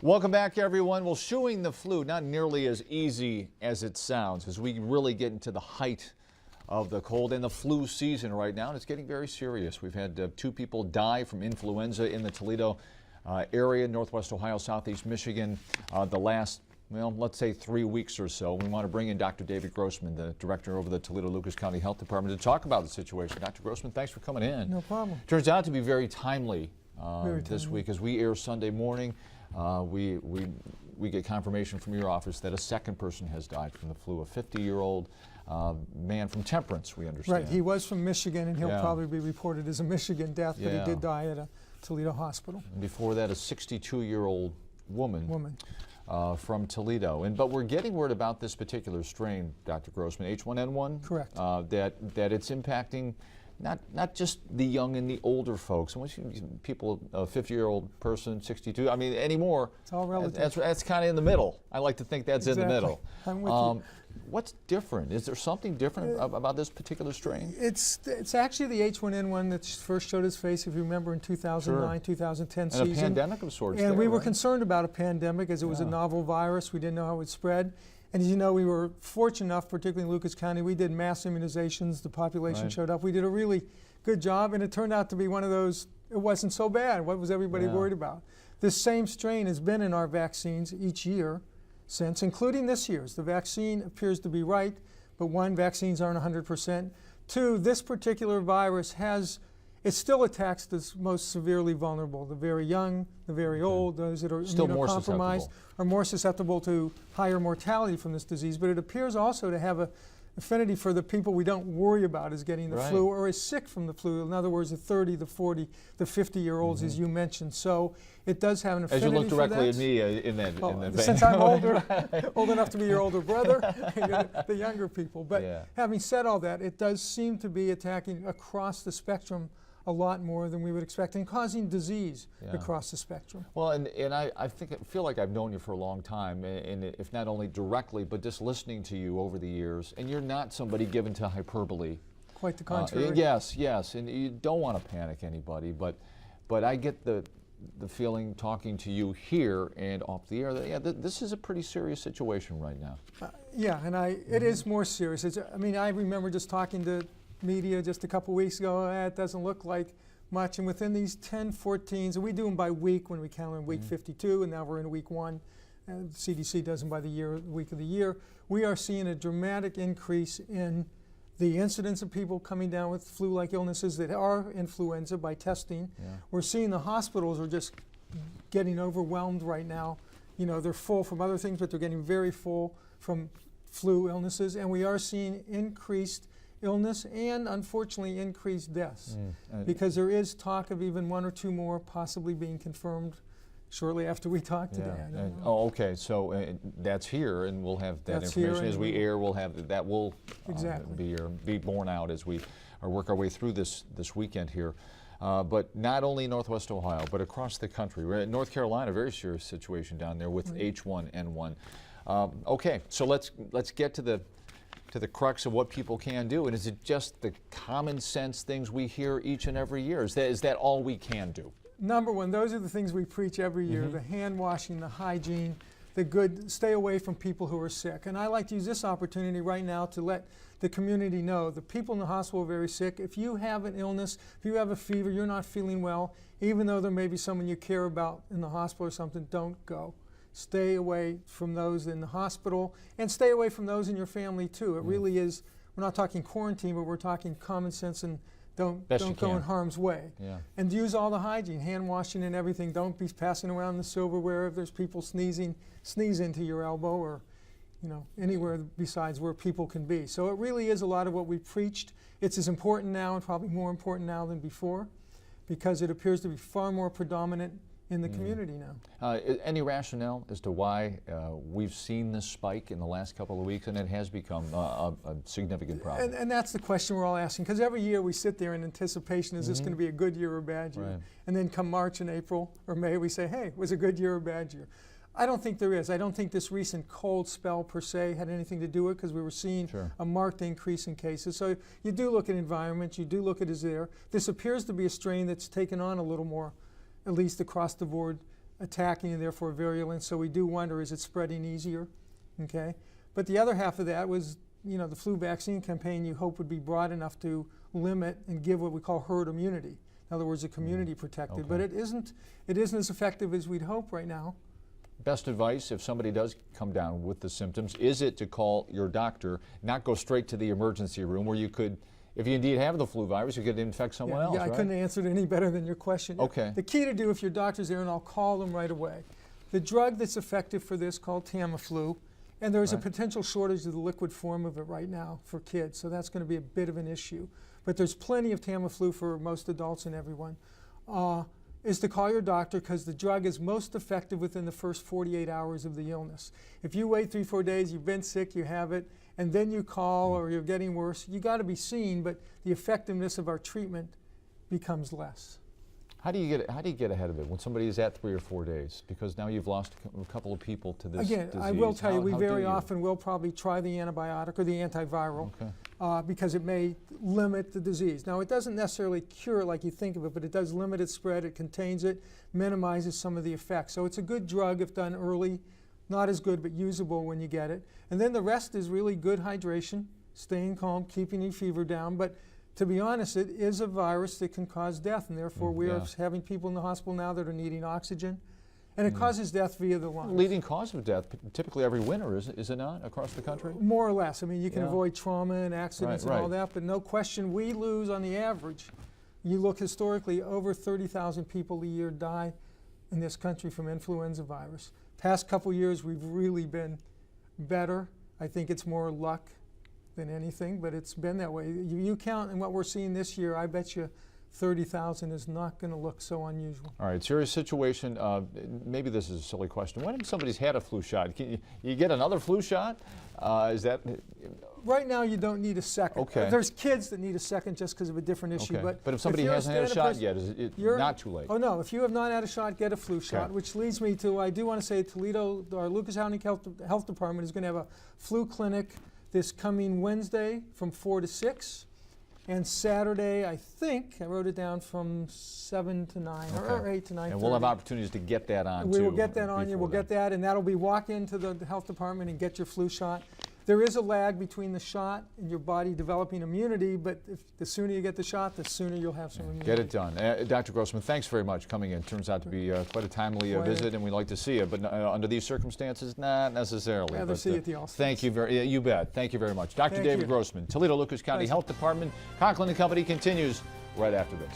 Welcome back, everyone. Well, shooing the flu, not nearly as easy as it sounds as we really get into the height of the cold and the flu season right now, and it's getting very serious. We've had 2 people die from influenza in the Toledo area, Northwest Ohio, Southeast Michigan, the last, well, let's say 3 weeks or so. We want to bring in Dr. David Grossman, the director over the Toledo-Lucas County Health Department, to talk about the situation. Dr. Grossman, thanks for coming in. No problem. Turns out to be very timely this week as we air Sunday morning. We get confirmation from your office that a second person has died from the flu, a 50-year-old man from Temperance, we understand. Right, he was from Michigan, and he'll probably be reported as a Michigan death, but he did die at a Toledo hospital. And before that, a 62-year-old woman. From Toledo. But we're getting word about this particular strain, Dr. Grossman, H1N1. Correct. That it's impacting not just the young and the older folks. People, a 50-year-old person, 62. I mean, anymore. It's all relative. That's kind of in the middle. I like to think that's in the middle. I'm with you. What's different? Is there something different about this particular strain? It's actually the H1N1 that first showed its face, if you remember, in 2009, 2010 season. And a pandemic of sorts. And we were concerned about a pandemic as it was a novel virus. We didn't know how it would spread. And as you know, we were fortunate enough, particularly in Lucas County, we did mass immunizations. The population showed up. We did a really good job, and it turned out to be one of those, it wasn't so bad. What was everybody worried about? This same strain has been in our vaccines each year since, including this year's. The vaccine appears to be right, but 1, vaccines aren't 100%. 2, this particular virus it still attacks the most severely vulnerable, the very young, the very old, those that are immunocompromised are more susceptible to higher mortality from this disease, but it appears also to have an affinity for the people we don't worry about as getting the flu or is sick from the flu. In other words, the 30, the 40, the 50-year-olds, as you mentioned. So it does have an affinity for that. As you look directly at me in that since I'm older, old enough to be your older brother, the younger people. But having said all that, it does seem to be attacking across the spectrum a lot more than we would expect, and causing disease across the spectrum. Well, and I feel like I've known you for a long time, and if not only directly, but just listening to you over the years, and you're not somebody given to hyperbole. Quite the contrary. Yes, and you don't want to panic anybody, but I get the feeling talking to you here and off the air that this is a pretty serious situation right now. And it is more serious. I remember just talking to media just a couple weeks ago. It doesn't look like much, and within these 10, 14s, and we do them by week when we count in week 52, and now we're in week 1. The CDC does them by the week of the year. We are seeing a dramatic increase in the incidence of people coming down with flu-like illnesses that are influenza by testing. We're seeing the hospitals are just getting overwhelmed right now. They're full from other things, but they're getting very full from flu illnesses, and we are seeing increased illness and unfortunately increased deaths because there is talk of even 1 or 2 more possibly being confirmed shortly after we talk today. Okay, so that's here, and we'll have that information as we air. We'll have that will be borne out as we work our way through this weekend here. But not only in Northwest Ohio, but across the country. We're in North Carolina, a very serious situation down there with H1N1. Okay, so let's get to the crux of what people can do, and is it just the common sense things we hear each and every year? Is that all we can do? Number 1, those are the things we preach every year: the hand washing, the hygiene, the good, stay away from people who are sick. And I like to use this opportunity right now to let the community know the people in the hospital are very sick. If you have an illness, if you have a fever, you're not feeling well, even though there may be someone you care about in the hospital or something, don't go. Stay away from those in the hospital, and stay away from those in your family too. It really is, we're not talking quarantine, but we're talking common sense, and don't go in harm's way. And use all the hygiene, hand washing and everything. Don't be passing around the silverware if there's people sneezing, sneeze into your elbow, or anywhere besides where people can be. So it really is a lot of what we preached. It's as important now, and probably more important now than before, because it appears to be far more predominant in the community now. Any rationale as to why we've seen this spike in the last couple of weeks, and it has become a significant problem? And that's the question we're all asking, because every year we sit there in anticipation, is this going to be a good year or a bad year? And then come March and April or May, we say, hey, was it a good year or a bad year? I don't think there is. I don't think this recent cold spell per se had anything to do with it, because we were seeing a marked increase in cases. So you do look at environment, you do look at is there. This appears to be a strain that's taken on a little more, at least across the board, attacking and therefore virulent. So we do wonder, is it spreading easier? Okay. But the other half of that was, you know, the flu vaccine campaign you hope would be broad enough to limit and give what we call herd immunity. In other words, a community protected. Okay. But it isn't as effective as we'd hope right now. Best advice if somebody does come down with the symptoms, is it to call your doctor, not go straight to the emergency room where you could, if you indeed have the flu virus, you could infect someone else, Yeah, I right? couldn't answer it any better than your question. Okay. The key to do if your doctor's there, and I'll call them right away, the drug that's effective for this called Tamiflu, and there's a potential shortage of the liquid form of it right now for kids, so that's going to be a bit of an issue. But there's plenty of Tamiflu for most adults and everyone. Is to call your doctor because the drug is most effective within the first 48 hours of the illness. If you wait 3-4 days, you've been sick, you have it, and then you call or you're getting worse, you got to be seen, but the effectiveness of our treatment becomes less. How do you get ahead of it when somebody is at 3 or 4 days? Because now you've lost a couple of people to this Again, disease. I will tell you, we How very do you? often will probably try the antibiotic or the antiviral Okay. because it may limit the disease. Now, it doesn't necessarily cure it like you think of it, but it does limit its spread, it contains it, minimizes some of the effects. So it's a good drug if done early, not as good, but usable when you get it. And then the rest is really good hydration, staying calm, keeping your fever down. But to be honest, it is a virus that can cause death, and therefore we are having people in the hospital now that are needing oxygen. And it causes death via the lungs. Leading cause of death, typically every winter, is it not, across the country? More or less. I mean, you can avoid trauma and accidents and all that, but no question we lose on the average. You look historically, over 30,000 people a year die in this country from influenza virus. Past couple years, we've really been better. I think it's more luck than anything, but it's been that way. You count, and what we're seeing this year, I bet you 30,000 is not going to look so unusual. All right, serious situation. Maybe this is a silly question. When somebody's had a flu shot, can you get another flu shot? Is that? Right now, you don't need a second. Okay. There's kids that need a second just because of a different issue. Okay. But if somebody hasn't had a shot yet, is it not too late? Oh no, if you have not had a shot, get a flu shot, Okay. which leads me to, I do want to say Toledo, our Lucas County Health Department is going to have a flu clinic this coming Wednesday from 4 to 6. And Saturday, I think, I wrote it down from 7 to 9, or 8 to 9:30. And we'll have opportunities to get that on, We will get that on you. We'll get that, and that'll be walk into the health department and get your flu shot. There is a lag between the shot and your body developing immunity, but the sooner you get the shot, the sooner you'll have some immunity. Get it done. Dr. Grossman, thanks very much for coming in. Turns out to be quite a timely visit, and we'd like to see you. But under these circumstances, not necessarily. I'd rather see you at the All-Stars. Thank you you bet. Thank you very much. Dr. David Grossman, Toledo Lucas County Health Department. Conklin and Company continues right after this.